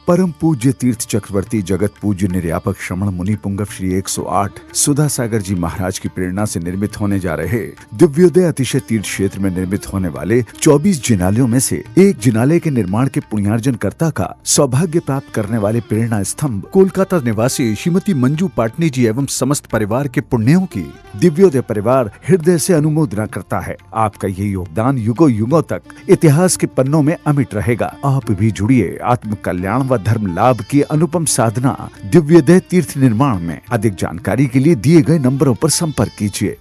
परम पूज्य तीर्थ चक्रवर्ती जगत पूज्य निर्यापक श्रमण मुनि पुंगव श्री 108 सुधा सागर जी महाराज की प्रेरणा से निर्मित होने जा रहे दिव्योदय अतिशय तीर्थ क्षेत्र में निर्मित होने वाले 24 जिनालयों में से एक जिनालय के निर्माण के पुण्यार्जन कर्ता का सौभाग्य प्राप्त करने वाले प्रेरणा स्तंभ कोलकाता निवासी श्रीमती मंजू पाटनी जी एवं समस्त परिवार के पुण्यों की दिव्योदय परिवार हृदय से अनुमोदना करता है। आपका ये योगदान युगों युगों तक इतिहास के पन्नों में अमिट रहेगा। आप भी जुड़िए आत्म कल्याण व धर्म लाभ की अनुपम साधना दिव्योदय तीर्थ निर्माण में। अधिक जानकारी के लिए दिए गए नंबरों पर संपर्क कीजिए।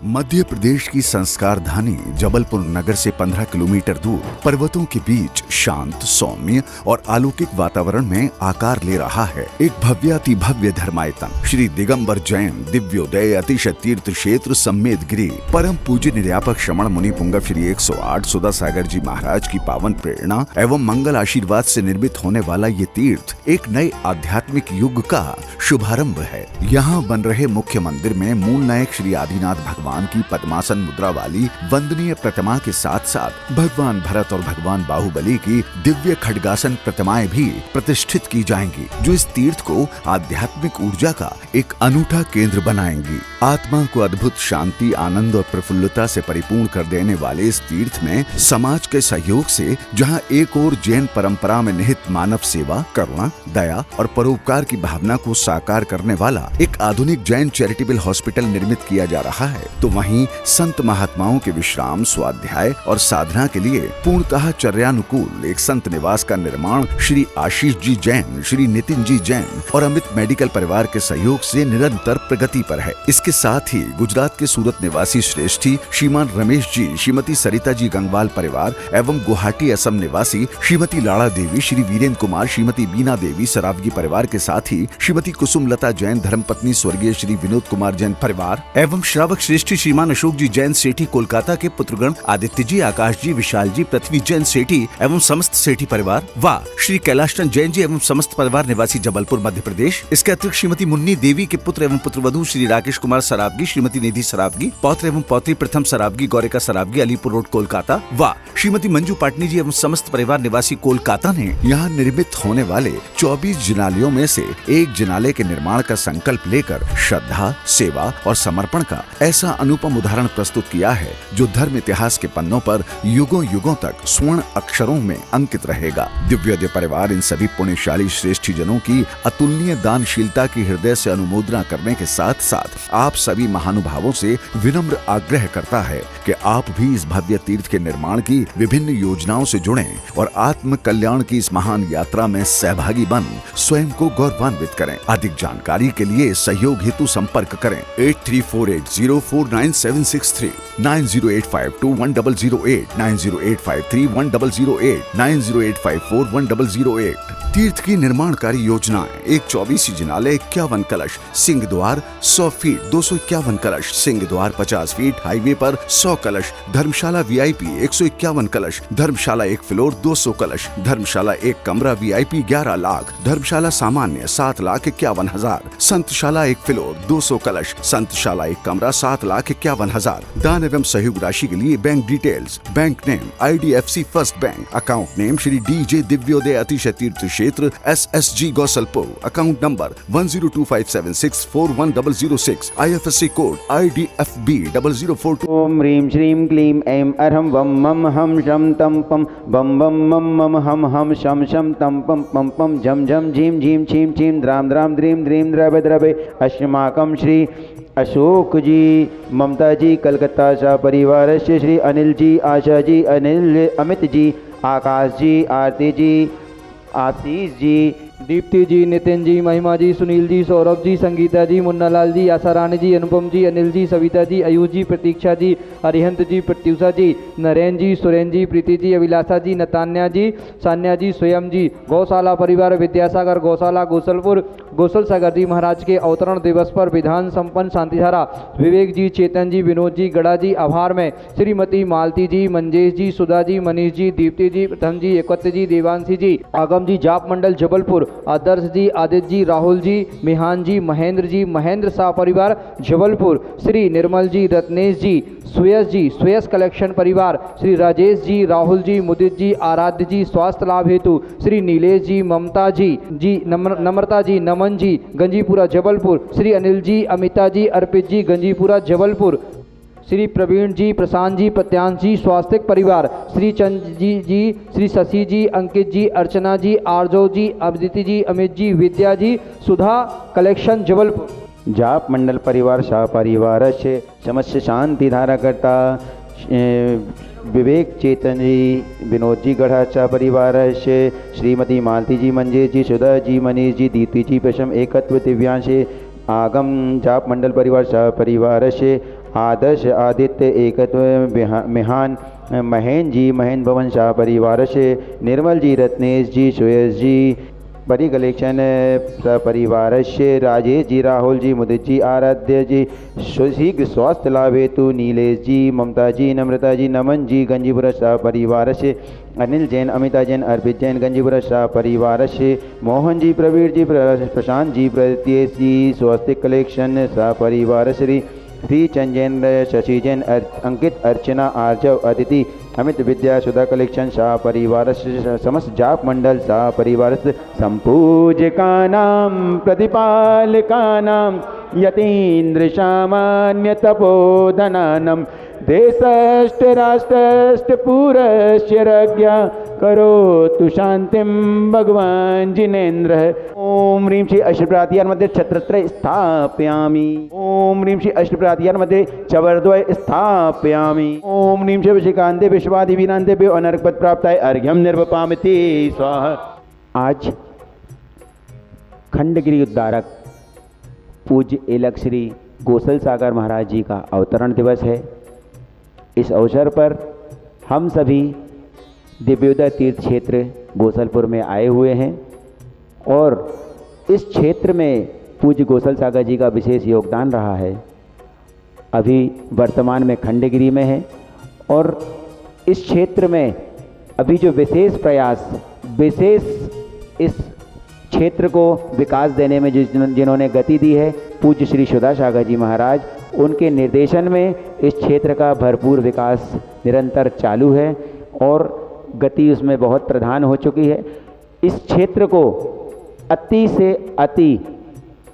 मध्य प्रदेश की संस्कार धानी जबलपुर नगर से 15 किलोमीटर दूर पर्वतों के बीच शांत, सौम्य और अलौकिक वातावरण में आकार ले रहा है एक भव्याति भव्य धर्मायतन श्री दिगंबर जैन दिव्योदय अतिशय तीर्थ क्षेत्र सम्मेद गिरी परम पूज्य निर्यापक श्रमण मुनि पुंगव श्री 108 सुधा सागर जी महाराज की पावन प्रेरणा एवं मंगल आशीर्वाद से निर्मित होने वाला ये तीर्थ एक नए आध्यात्मिक युग का शुभारंभ है। यहाँ बन रहे मुख्य मंदिर में मूल नायक श्री आदिनाथ भगवान की पद्मासन मुद्रा वाली वंदनीय प्रतिमा के साथ साथ भगवान भरत और भगवान बाहुबली की दिव्य खड्गासन प्रतिमाएं भी प्रतिष्ठित की जाएंगी, जो इस तीर्थ को आध्यात्मिक ऊर्जा का एक अनूठा केंद्र बनाएंगी। आत्मा को अद्भुत शांति, आनंद और प्रफुल्लता से परिपूर्ण कर देने वाले इस तीर्थ में समाज के सहयोग से जहां एक ओर जैन परंपरा में निहित मानव सेवा, करुणा, दया और परोपकार की भावना को साकार करने वाला एक आधुनिक जैन चैरिटेबल हॉस्पिटल निर्मित किया जा रहा है, तो वहीं संत महात्माओं के विश्राम, स्वाध्याय और साधना के लिए पूर्णतः चर्यानुकूल एक संत निवास का निर्माण श्री आशीष जी जैन, श्री नितिन जी जैन और अमित मेडिकल परिवार के सहयोग से निरंतर प्रगति पर है। इसके साथ ही गुजरात के सूरत निवासी श्रेष्ठी श्रीमान रमेश जी, श्रीमती सरिता जी गंगवाल परिवार एवं गुवाहाटी असम निवासी श्रीमती लाड़ा देवी, श्री वीरेंद्र कुमार, श्रीमती बीना देवी सरावगी परिवार के साथ ही श्रीमती कुसुमलता जैन धर्मपत्नी स्वर्गीय श्री विनोद कुमार जैन परिवार एवं श्रावक श्रेष्ठी श्रीमान अशोक जी जैन सेठी कोलकाता के पुत्रगण आदित्य जी, आकाश जी, विशाल जी, पृथ्वी जैन सेठी एवं समस्त सेठी परिवार व श्री कैलाशचंद जैन जी एवं समस्त परिवार निवासी जबलपुर मध्य प्रदेश। इसके अतिरिक्त श्रीमती मुन्नी देवी के पुत्र एवं पुत्रवधू श्री राकेश कुमार सरावगी, श्रीमती निधि सरावगी, पौत्र एवं पौत्री प्रथम सरावगी, गौरिका सरावगी, अलीपुर रोड कोलकाता व श्रीमती मंजू पाटनी जी एवं समस्त परिवार निवासी कोलकाता ने यहाँ निर्मित होने वाले 24 जिनालयों में से एक जिनालय के निर्माण का संकल्प लेकर श्रद्धा, सेवा और समर्पण का ऐसा अनुपम उदाहरण प्रस्तुत किया है जो धर्म इतिहास के पन्नों पर युगों युगों तक स्वर्ण अक्षरों में अंकित रहेगा। दिव्योदय परिवार इन सभी पुण्यशाली श्रेष्ठी जनों की अतुलनीय दानशीलता की हृदय से अनुमोदना करने के साथ साथ आप सभी महानुभावों से विनम्र आग्रह करता है कि आप भी इस भव्य तीर्थ के निर्माण की विभिन्न योजनाओं से जुड़ें और आत्म कल्याण की इस महान यात्रा में सहभागी बन स्वयं को गौरवान्वित करें। अधिक जानकारी के लिए सहयोग हेतु संपर्क करें 8348049763, 9085210008, 9085310008, 9085410008। तीर्थ की निर्माण कार्य योजनाएं 124 जिनालय 51 कलश, सिंह द्वार 100 फीट 251 कलश, सिंह द्वार 50 फीट हाईवे पर 100 कलश, धर्मशाला VIP 151 कलश, धर्मशाला 1 फ्लोर 200 कलश, धर्मशाला 1 कमरा VIP 11 लाख, धर्मशाला सामान्य 7,51,000, संतशाला 1 फ्लोर 200 कलश, संतशाला 1 कमरा 7,51,000। दान एवं सहयोग राशि के लिए bank details, bank name IDFC first bank, account name Shri DJ Divyoday Atishay Tirth Kshetra SSG Gausalpur, account number 1025576410006, IFSC code IDFB 0042। ओम ह्रीं श्रीं क्लीं ऐं अरहं वम मम हम शम तम पम बम बम मम मम हम शम शम तम पम पम पम झम झम झीं झीं छीं छीं द्राम द्राम द्रीं द्रीं द्रवे द्रवे। अस्माकं श्री अशोक जी, ममता जी, कलकत्ता सा परिवार से श्री अनिल जी, आशा जी, अनिल, अमित जी, आकाश जी, आरती जी, आशीष जी, दीप्ति जी, नितिन जी, महिमा जी, सुनील जी, सौरभ जी, संगीता जी, मुन्नालाल जी, आशा रानी जी, अनुपम जी, अनिल जी, सविता जी, आयुष जी, प्रतीक्षा जी, अरिहंत जी, प्रत्युषा जी, नरेंद्र जी, सुरेंद्र जी, प्रीति जी, अभिलाषा जी, नतान्या जी, सान्या जी, स्वयं जी, गौशाला परिवार विद्यासागर गौशाला गोसलपुर, गोसल सागर जी महाराज के अवतरण दिवस पर विधान संपन्न शांतिधारा विवेक जी, चेतन जी, विनोद जी, गड़ा जी, आभार में श्रीमती मालती जी, मंजेश जी, सुधा जी, मनीष जी, दीप्ति जी, प्रथम जी, एकत्व जी, देवांशी जी, आगम जी, जाप मंडल जबलपुर, आदर्श जी, आदित्य जी, राहुल जी, मिहान जी, महेंद्र शाह परिवार जबलपुर, श्री निर्मल जी, रत्नेश जी, सुयस कलेक्शन परिवार, श्री राजेश जी, राहुल जी, मुदित जी, आराध्य जी, स्वास्थ्य लाभ हेतु श्री नीलेश जी, ममता जी, नम्रता जी, नमन जी, गंजीपुरा जबलपुर, श्री अनिल जी, अमिता जी, अर्पित जी, गंजीपुरा जबलपुर, श्री प्रवीण जी, प्रशांत जी, प्रत्यांश जी, स्वास्तिक परिवार, श्री चंद जी, श्री शशि जी, अंकित जी, अर्चना जी, आरजो जी, अदिति जी, अमित जी, विद्या जी, सुधा कलेक्शन जबलपुर। जाप मंडल परिवार शाह परिवार से समस्त शांति धाराकर्ता विवेक चेतन जी, विनोद जी गढ़ाचा परिवार से श्रीमती मालती जी, मंजेश जी, सुधा जी, मनीष जी, दीप्ति जी, प्रशम एकत्व दिव्यांश आगम जाप मंडल परिवार शाह परिवार से आदर्श आदित्य एकत्व मिहान महेंद्र जी, महेंद्र भवन शाह परिवार से निर्मल जी, रत्नेश जी, सुयस जी, बड़ी कलेक्शन परिवार से राजेश जी, राहुल जी, मुदित जी, आराध्य जी, शीघ्र स्वास्थ्य लाभ हेतु नीलेश जी, ममता जी, नम्रता जी, नमन जी, गंजीपुरा शाह परिवार से अनिल जैन, अमिता जैन, अर्पित जैन, गंजीपुरा शाह परिवार से मोहन जी, प्रवीर जी, प्रशांत जी, प्रत्येश जी, स्वास्थ्य कलेक्शन शाह परिवार श्री चंद जैन, शशि जैन, अंकित, अर्चना, आर्जव, अदिति, अमित, विद्या, सुधा कलेक्शन शाह परिवार समस्त जाप मंडल शाह परिवार संपूजकानां प्रतिपालकानां यतीन्द्र सामान्य तपोधनानं देशस्थ राष्ट्रस्थ पूरस्य रज्ञा करोतु शांतिं भगवान जिनेन्द्र। ओम ह्रीं श्री अष्टप्रातिहार मध्ये छत्रत्रय स्थापयामि। ओम ह्रीं श्री अष्टप्रातिहार मध्ये चवर्द्वय स्थापयामि। ओम ह्रीं श्री विशिकान्ते विश्वादिवीनान्ते अनर्कपद प्राप्ताय अर्घ्यं निर्वपामिति स्वाहा। आज खंडगिरी उद्धारक पूज्य एलक श्री गोसल सागर महाराज जी का अवतरण दिवस है। इस अवसर पर हम सभी दिव्योदय तीर्थ क्षेत्र गोसलपुर में आए हुए हैं और इस क्षेत्र में पूज्य गोसल सागर जी का विशेष योगदान रहा है। अभी वर्तमान में खंडगिरी में है और इस क्षेत्र में अभी जो विशेष इस क्षेत्र को विकास देने में जिन्होंने गति दी है पूज्य श्री सुधा सागर जी महाराज, उनके निर्देशन में इस क्षेत्र का भरपूर विकास निरंतर चालू है और गति उसमें बहुत प्रधान हो चुकी है। इस क्षेत्र को अति से अति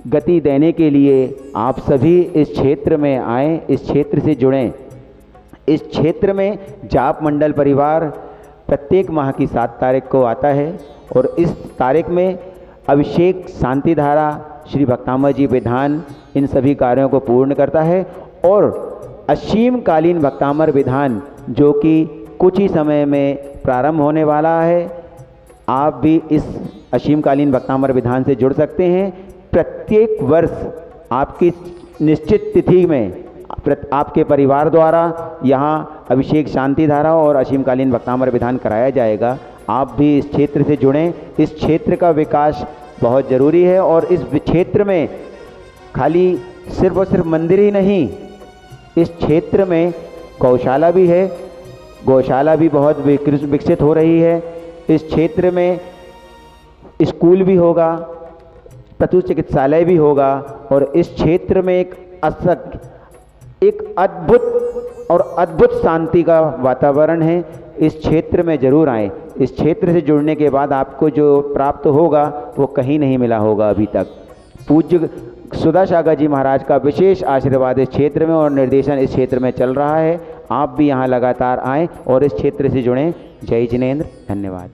गति देने के लिए आप सभी इस क्षेत्र में आएँ, इस क्षेत्र से जुड़ें। इस क्षेत्र में जाप मंडल परिवार प्रत्येक माह की 7 तारीख को आता है और इस तारीख में अभिषेक, शांति धारा, श्री भक्तामृत जी विधान इन सभी कार्यों को पूर्ण करता है और असीमकालीन भक्तामृत विधान जो कि कुछ ही समय में प्रारंभ होने वाला है, आप भी इस असीमकालीन भक्तामृत विधान से जुड़ सकते हैं। प्रत्येक वर्ष आपकी निश्चित तिथि में आपके परिवार द्वारा यहाँ अभिषेक, शांति धारा और असीमकालीन भक्तामृत विधान कराया जाएगा। आप भी इस क्षेत्र से जुड़ें। इस क्षेत्र का विकास बहुत ज़रूरी है और इस क्षेत्र में खाली सिर्फ और सिर्फ मंदिर ही नहीं, इस क्षेत्र में गौशाला भी है। गौशाला भी बहुत विकसित हो रही है। इस क्षेत्र में स्कूल भी होगा, पशु चिकित्सालय भी होगा और इस क्षेत्र में एक अद्भुत शांति का वातावरण है। इस क्षेत्र में जरूर आएं। इस क्षेत्र से जुड़ने के बाद आपको जो प्राप्त होगा वो कहीं नहीं मिला होगा अभी तक। पूज्य सुधा सागर जी महाराज का विशेष आशीर्वाद इस क्षेत्र में और निर्देशन इस क्षेत्र में चल रहा है। आप भी यहाँ लगातार आएं और इस क्षेत्र से जुड़ें। जय जिनेंद्र, धन्यवाद।